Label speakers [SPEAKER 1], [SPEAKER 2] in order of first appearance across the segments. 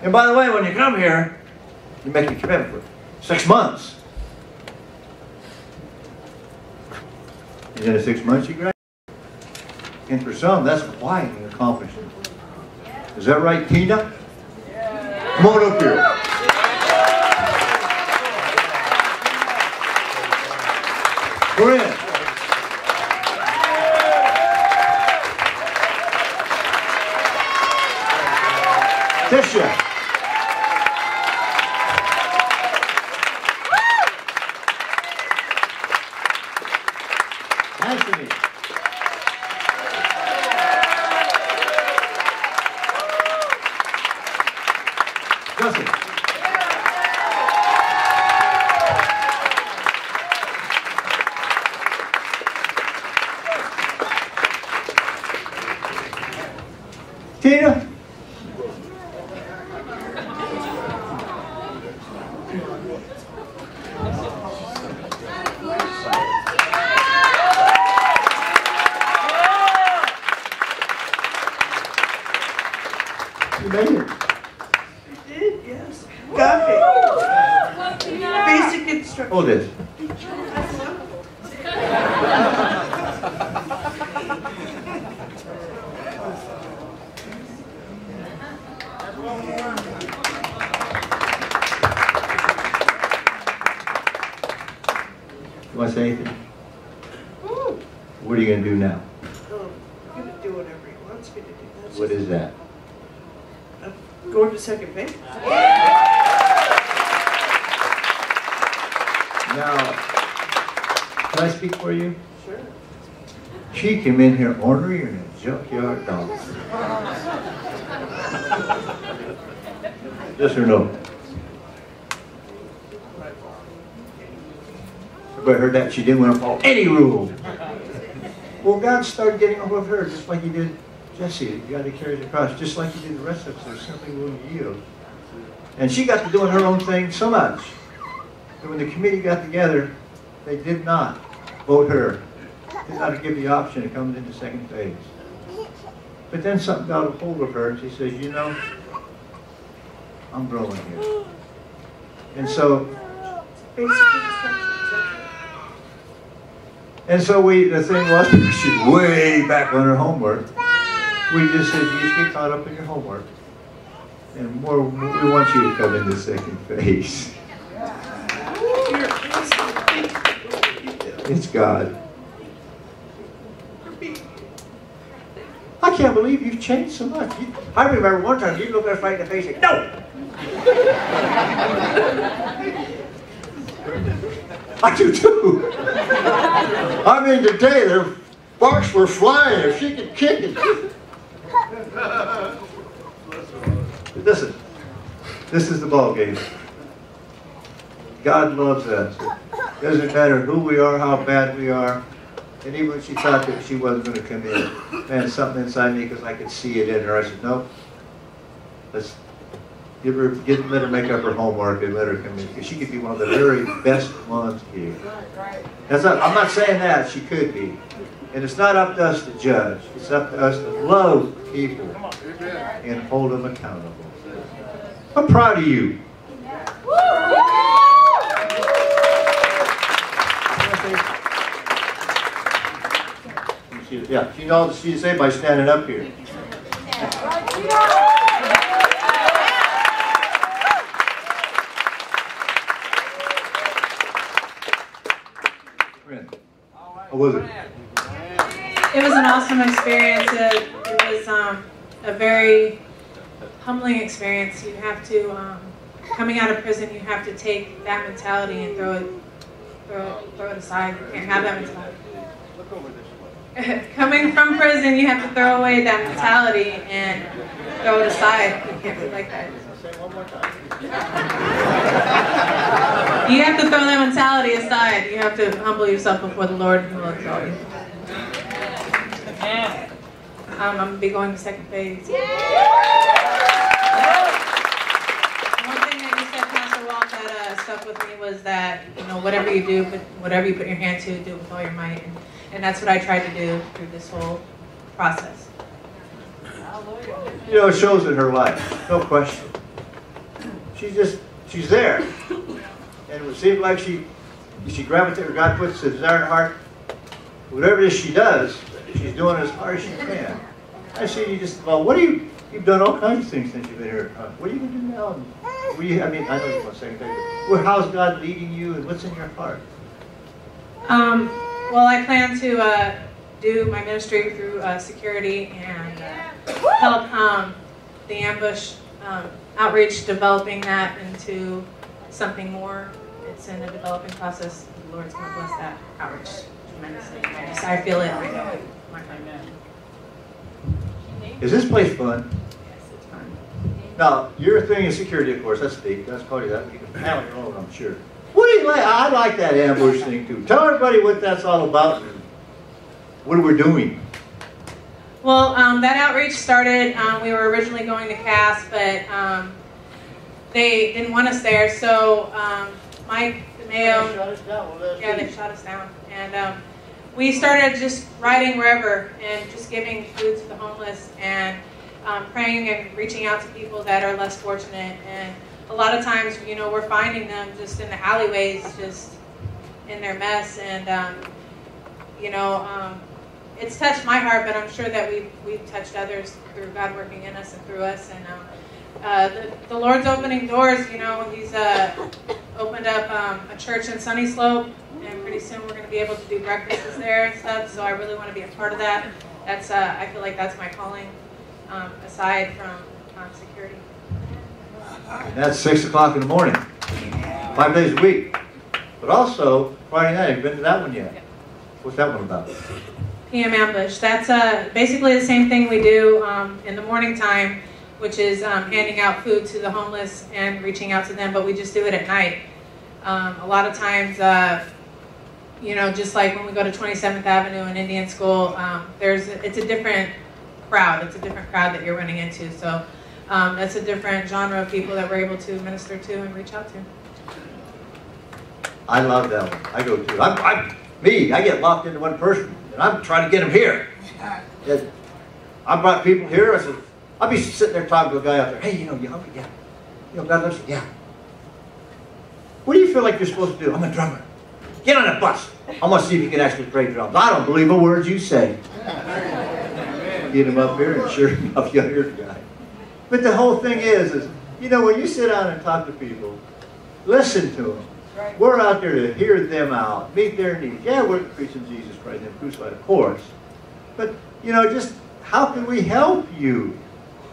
[SPEAKER 1] And by the way, when you come here, you make a commitment for 6 months. And in 6 months, you graduate. And for some, that's quite an accomplishment. Is that right, Tina? Come on up here. Corinne. Tisha. Anthony. Justin. Tina. You made it.
[SPEAKER 2] I did, yes. Got it. Basic instruction.
[SPEAKER 1] Hold this. You want to say anything? What are you going to do now?
[SPEAKER 2] I'm going to do whatever he wants me to do. That's
[SPEAKER 1] What is that?
[SPEAKER 2] I'm going to second base.
[SPEAKER 1] Now, can I speak for you?
[SPEAKER 2] Sure.
[SPEAKER 1] She came in here ornery and a junkyard dog. Yes or no? Everybody heard that? She didn't want to follow any rule. Well, God started getting a hold of her just like he did Jesse. You got to carry the cross just like he did the rest of us. There's something willing to yield. And she got to doing her own thing so much that when the committee got together, they did not vote her. Did not give the option to come into second phase. But then something got a hold of her and she says, you know, I'm growing here. And so,
[SPEAKER 2] Basic instructions.
[SPEAKER 1] the thing was, she's way back on her homework. We just said, you just get caught up in your homework. And we want you to come into second phase. It's God. I can't believe you've changed so much. I remember one time you looked at us right in the face and no! I do too. I mean, today their sparks were flying. If she could kick it. Listen, this is the ball game. God loves us. It doesn't matter who we are, how bad we are. And even when she thought that she wasn't going to come in, man, something inside me, because I could see it in her. I said, nope. Let's let her make up her homework and let her come in. Because she could be one of the very best ones here. I'm not saying that. She could be. And it's not up to us to judge. It's up to us to love people and hold them accountable. I'm proud of you. Yeah, she knows she say by standing up here. How was it?
[SPEAKER 3] It was an awesome experience. It was a very humbling experience. You have to, coming out of prison, you have to take that mentality and throw it aside. You can't have that mentality.
[SPEAKER 1] Look over this way.
[SPEAKER 3] Coming from prison, you have to throw away that mentality and throw it aside. You can't be like that.
[SPEAKER 1] Say it one more time.
[SPEAKER 3] You have to throw that mentality aside. You have to humble yourself before the Lord, and He will exalt you. I'm going to be going to second phase. One thing that you said, Pastor Walt, that stuck with me was that, whatever you do, whatever you put your hand to, do it with all your might. And that's what I tried to do through this whole process.
[SPEAKER 1] It shows in her life, no question. she's there. And it would seem like she gravitates, or God puts the desire in her heart. Whatever it is she does, she's doing as hard as she can. I see you just, well, you've done all kinds of things since you've been here. What are you going to do now? I mean, I know you want to say anything, but how's God leading you and what's in your heart?
[SPEAKER 3] Well, I plan to do my ministry through security and help the ambush outreach, developing that into something more. It's in a developing process. The Lord's going to bless that outreach tremendously. I feel it. I know it.
[SPEAKER 1] Is this place fun?
[SPEAKER 3] Yes, it's fun.
[SPEAKER 1] Now, your thing is security, of course. That's deep. That's part of that. You can handle your own, I'm sure. What do you like? I like that ambush thing too. Tell everybody what that's all about and what we're doing.
[SPEAKER 3] Well, that outreach started, we were originally going to Cass, but they didn't want us there, so Mike DeMayo, they shot us down. And we started just riding wherever and just giving food to the homeless and praying and reaching out to people that are less fortunate. And a lot of times, you know, we're finding them just in the alleyways, just in their mess. And, you know, it's touched my heart, but I'm sure that we've touched others through God working in us and through us. And the Lord's opening doors. You know, He's opened up a church in Sunny Slope, and pretty soon we're going to be able to do breakfasts there and stuff. So I really want to be a part of that. That's I feel like that's my calling, aside from security.
[SPEAKER 1] And that's 6 o'clock in the morning, 5 days a week. But also Friday night. Have you been to that one yet? What's that one about?
[SPEAKER 3] PM Ambush. That's basically the same thing we do in the morning time, which is handing out food to the homeless and reaching out to them, but we just do it at night. A lot of times, you know, just like when we go to 27th Avenue and Indian School, it's a different crowd. It's a different crowd that you're running into. So that's a different genre of people that we're able to minister to and reach out to.
[SPEAKER 1] I love that one. I go to it. I get locked into one person, and I'm trying to get them here. I brought people here. I said, I'll be sitting there talking to a guy out there. Hey, you know, you hungry? Yeah. You know, God loves you? Yeah. What do you feel like you're supposed to do? I'm a drummer. Get on a bus. I want to see if you can actually play drums. I don't believe a word you say. Get him up here, and sure enough, you hear the guy. But the whole thing is, you know, when you sit down and talk to people, listen to them. We're out there to hear them out, meet their needs. Yeah, we're preaching Jesus Christ and crucified, of course. But, you know, just how can we help you?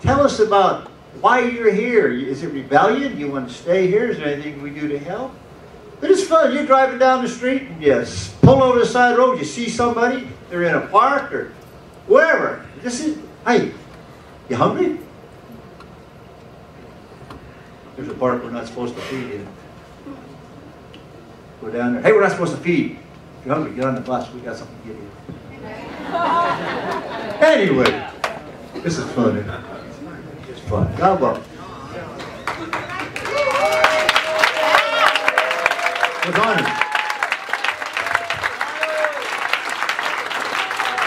[SPEAKER 1] Tell us about why you're here. Is it rebellion? You want to stay here? Is there anything we do to help? But it's fun. You're driving down the street and you pull over the side of the road. You see somebody. They're in a park or wherever. Hey, you hungry? There's a park we're not supposed to feed in. Go down there. Hey, we're not supposed to feed. If you're hungry, get on the bus. We got something to give you. Anyway, this is fun, isn't it? It's fun. God love. What's on it?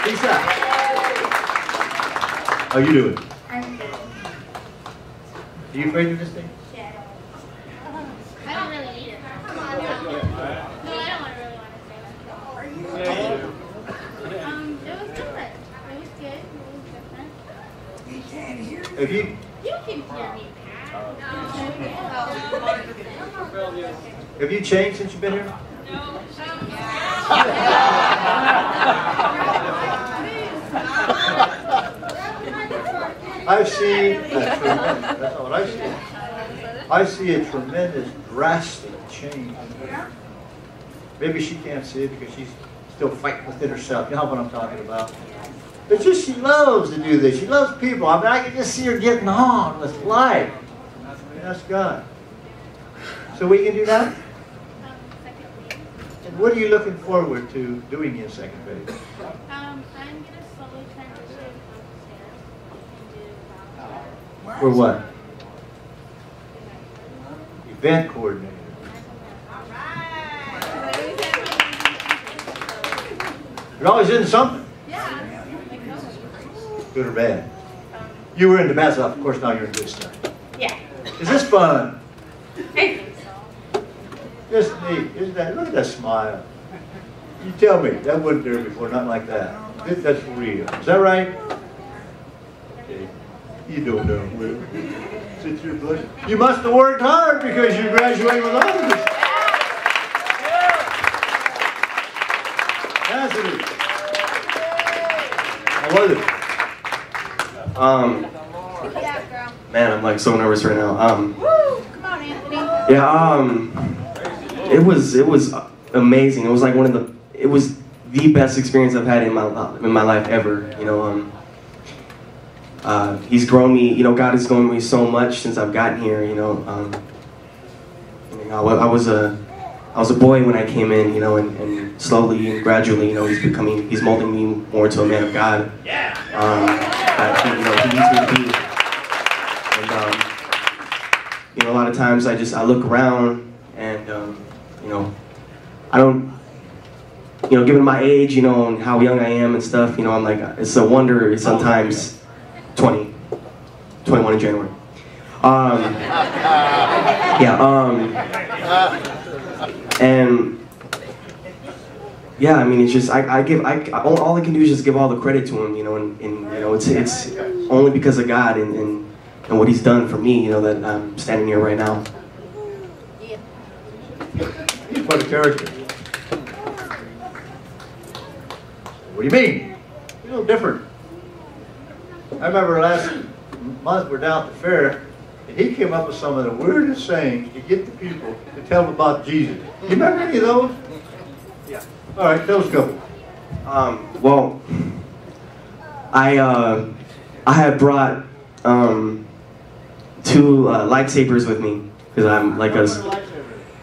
[SPEAKER 1] Lisa, how you doing?
[SPEAKER 4] I'm good.
[SPEAKER 1] Are you afraid of this thing?
[SPEAKER 4] Yeah. I don't really need it. Come on. No, I don't really want to say that. Are you okay? It was good. It was good. It was different.
[SPEAKER 2] You can't hear me.
[SPEAKER 1] Have you?
[SPEAKER 4] You can hear me,
[SPEAKER 1] Have you changed since you've been here?
[SPEAKER 4] No.
[SPEAKER 1] I've seen, that's not what I see. I see a tremendous, drastic change. Maybe she can't see it because she's still fighting within herself. You know what I'm talking about? But just she loves to do this. She loves people. I mean, I can just see her getting on with life. That's God. So we can do that? And what are you looking forward to doing in second phase?
[SPEAKER 4] I'm going to slowly transition upstairs and do volunteer.
[SPEAKER 1] For what? Event coordinator. You're always in something.
[SPEAKER 4] Yeah.
[SPEAKER 1] Good or bad? You were into bad stuff. Of course, now you're in good stuff.
[SPEAKER 4] Yeah.
[SPEAKER 1] Is this fun?
[SPEAKER 3] Hey.
[SPEAKER 1] Just neat, isn't that? Look at that smile. You tell me, that wasn't there before, nothing like that. That's real. Is that right? Okay. You don't know, Will. It's your pleasure. You must have worked hard because you graduated with honors. Cassidy. How was it?
[SPEAKER 5] Man, I'm like so nervous right now.
[SPEAKER 4] Woo! Come on, Anthony.
[SPEAKER 5] Yeah, it was amazing. It was like it was the best experience I've had in my life ever. You know, He's grown me. You know, God has grown me so much since I've gotten here. You know, I was a boy when I came in. You know, and slowly and gradually, you know, He's molding me more into a man of God. That He needs me to be. You know, a lot of times I look around and, you know, I don't, you know, given my age, you know, and how young I am and stuff, you know, I'm like, it's a wonder sometimes, 21 in January. And yeah, I mean, it's just, all I can do is just give all the credit to Him, you know, and you know, it's only because of God and what He's done for me, you know, that I'm standing here right now.
[SPEAKER 1] He's quite a character. What do you mean? He's a little different. I remember last month we're down at the fair, and he came up with some of the weirdest sayings to get the people to tell them about Jesus. You remember any of those? Yeah. All right, tell us a couple.
[SPEAKER 5] Well, I had brought 2 lightsabers with me because I'm like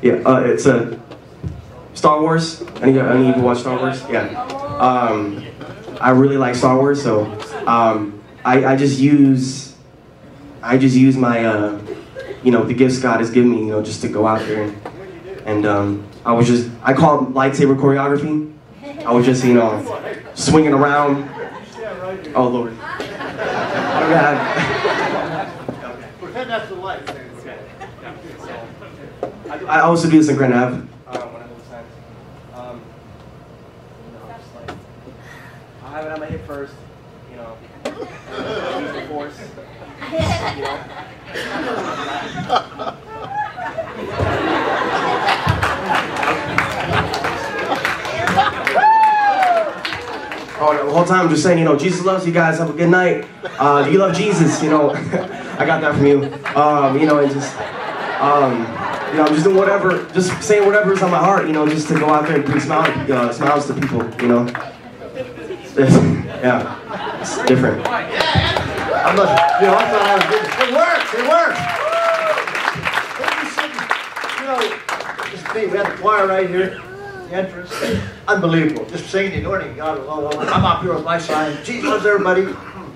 [SPEAKER 5] it's a Star Wars. Any people watch Star Wars? Yeah. I really like Star Wars, so I just use my you know, the gifts God has given me, you know, just to go out there and I call it lightsaber choreography. I was just, you know, swinging around. Oh Lord.
[SPEAKER 1] Pretend that's the light.
[SPEAKER 5] I also do this in Grand Ave. When I hold signs. I'll have it on my hip first, you know. Use the force. You know. Oh, the whole time I'm just saying, you know, Jesus loves you guys. Have a good night. Do you love Jesus? You know, I got that from you. You know, and just, you know, I'm just doing whatever, just saying whatever's on my heart, you know, just to go out there and bring smiles to people, you know. Yeah, it's different.
[SPEAKER 1] I thought I was good. It works. You know, just me, we had the choir right here, the entrance. Unbelievable. Just singing the anointing God. I'm up here with my sign. Jesus loves everybody.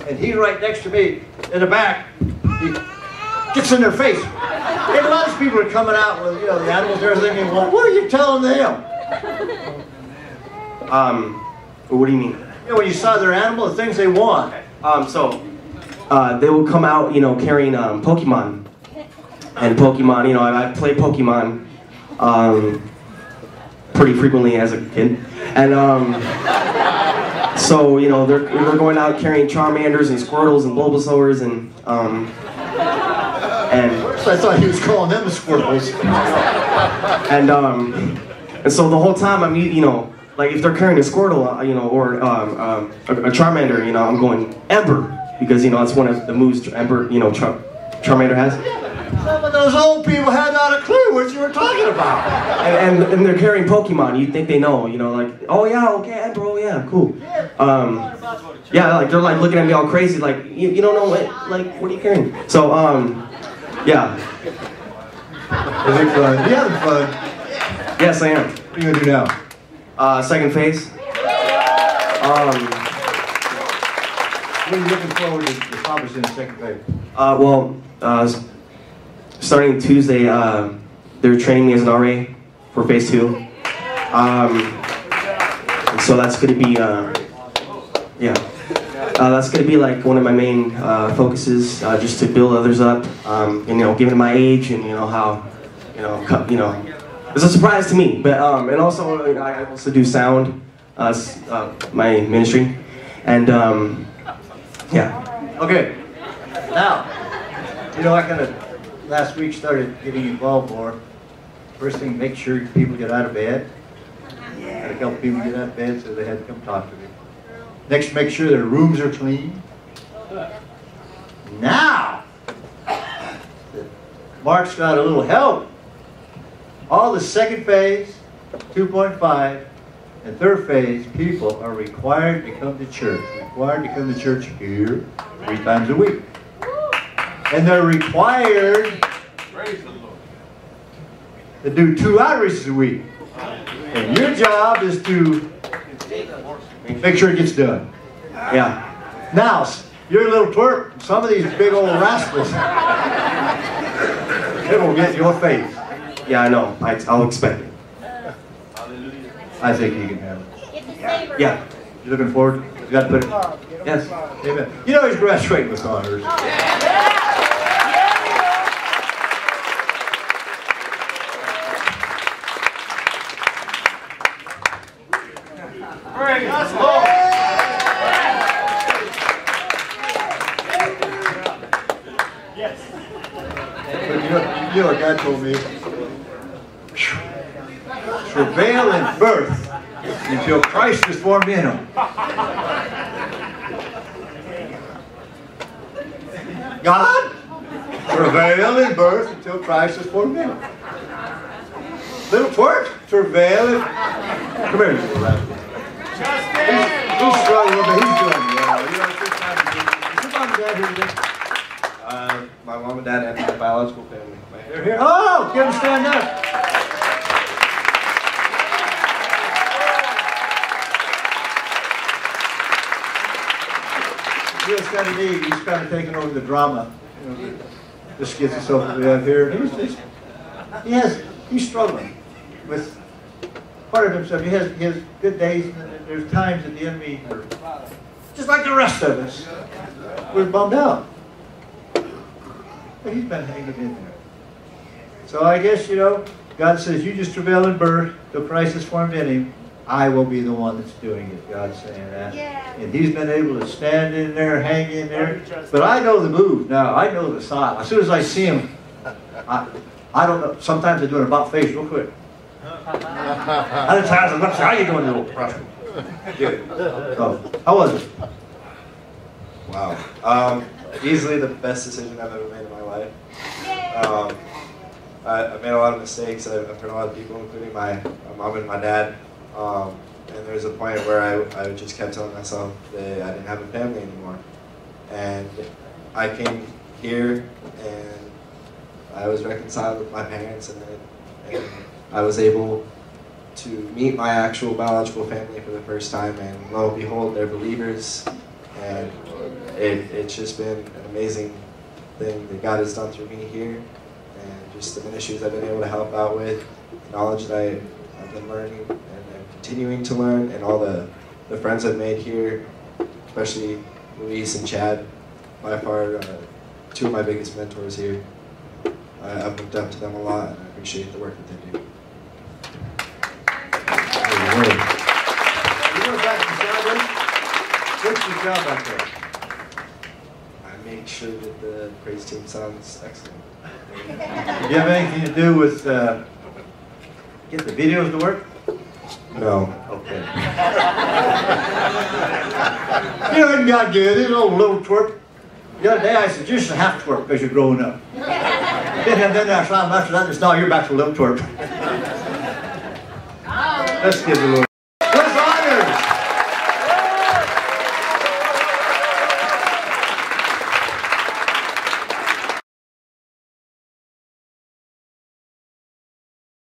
[SPEAKER 1] And he's right next to me in the back. He gets in their face. He loves people are coming out with, you know, the animals and everything. And what are you telling them?
[SPEAKER 5] What do you mean?
[SPEAKER 1] You know, when you saw their animal, the things they want.
[SPEAKER 5] They will come out, you know, carrying Pokemon. And Pokemon, you know, I play Pokemon pretty frequently as a kid. And so, you know, they're going out carrying Charmanders and Squirtles and Bulbasaurs and
[SPEAKER 1] I thought he was calling them the Squirtles.
[SPEAKER 5] and so the whole time I'm, you know, like if they're carrying a Squirtle, you know, or a Charmander, you know, I'm going Ember because, you know, that's one of the moves Ember, you know, Charmander has.
[SPEAKER 1] Some of those old people had not a clue what you were talking about.
[SPEAKER 5] And they're carrying Pokemon. You'd think they know, you know, like, oh yeah, okay, Ember, oh yeah, cool. Yeah, like they're like looking at me all crazy, like you don't know what, like, what are you carrying? So yeah.
[SPEAKER 1] Is it fun? You having fun?
[SPEAKER 5] Yes, I am.
[SPEAKER 1] What are you gonna do now?
[SPEAKER 5] Second phase.
[SPEAKER 1] What are you looking forward to accomplishing in the second phase?
[SPEAKER 5] Well, starting Tuesday, they're training me as an RA for phase 2. So that's going to be, that's going to be like one of my main focuses, just to build others up. And, you know, given my age and, you know, how it's a surprise to me. But and also I also do sound, my ministry, and yeah.
[SPEAKER 1] Okay. Now, I kind of last week started getting involved more. First thing, make sure people get out of bed. Had a couple people get out of bed, so they had to come talk to me. Next, make sure their rooms are clean. Now, Mark's got a little help. All the second phase, 2.5, and third phase people are required to come to church. Required to come to church here 3 times a week. And they're required to do 2 outreaches a week. And your job is to make sure it gets done.
[SPEAKER 5] Yeah.
[SPEAKER 1] Now, you're a little twerp. Some of these big old rascals, they will get in your face.
[SPEAKER 5] Yeah, I know. I'll expect it.
[SPEAKER 1] I think you can handle it.
[SPEAKER 5] Yeah.
[SPEAKER 1] You looking forward? You got to put it.
[SPEAKER 5] Yes.
[SPEAKER 1] Amen. He's graduating with honors. But what God told me, travail in birth until Christ is formed in them. God, travail in birth until Christ is formed in them. Little twerp, travail in. Come here, little rascal. He's struggling, but he's doing well. Is your mom and dad here today?
[SPEAKER 6] My mom and dad and my biological family.
[SPEAKER 1] They're here. Oh, get them stand up. He's kind of neat. He's kind of taking over the drama. The skits and so forth we have here. He's struggling with part of himself. He has good days, and there's times that the enemy, just like the rest of us, we're bummed out. But he's been hanging in there. So I guess, God says, you just travail in birth till Christ is formed in him. I will be the one that's doing it. God's saying that. Yeah. And he's been able to stand in there, hang in there. But I know the move now. I know the style. As soon as I see him, I don't know. Sometimes I do an about face real quick. Other times I'm like, how you doing, little rascal?
[SPEAKER 6] Good.
[SPEAKER 1] Oh, how was it?
[SPEAKER 6] Wow. Easily the best decision I've ever made in my life. I made a lot of mistakes. I've hurt a lot of people, including my mom and my dad. And there was a point where I just kept telling myself that I didn't have a family anymore. And I came here and I was reconciled with my parents, and I was able to meet my actual biological family for the first time, and lo and behold, they're believers. And it's just been an amazing thing that God has done through me here, and just the ministries I've been able to help out with, the knowledge that I've been learning and I'm continuing to learn, and all the friends I've made here, especially Luis and Chad, by far 2 of my biggest mentors here. I've looked up to them a lot, and I appreciate the work that they do.
[SPEAKER 1] What's your job out there?
[SPEAKER 6] I make sure that the praise team sounds excellent.
[SPEAKER 1] Do you have anything to do with get the videos to work?
[SPEAKER 6] No.
[SPEAKER 1] Okay. Isn't God good? This little twerp. The other day I said, you should have twerp because you're growing up. Then after that, it's now you're back to little twerp. Let's give it a little.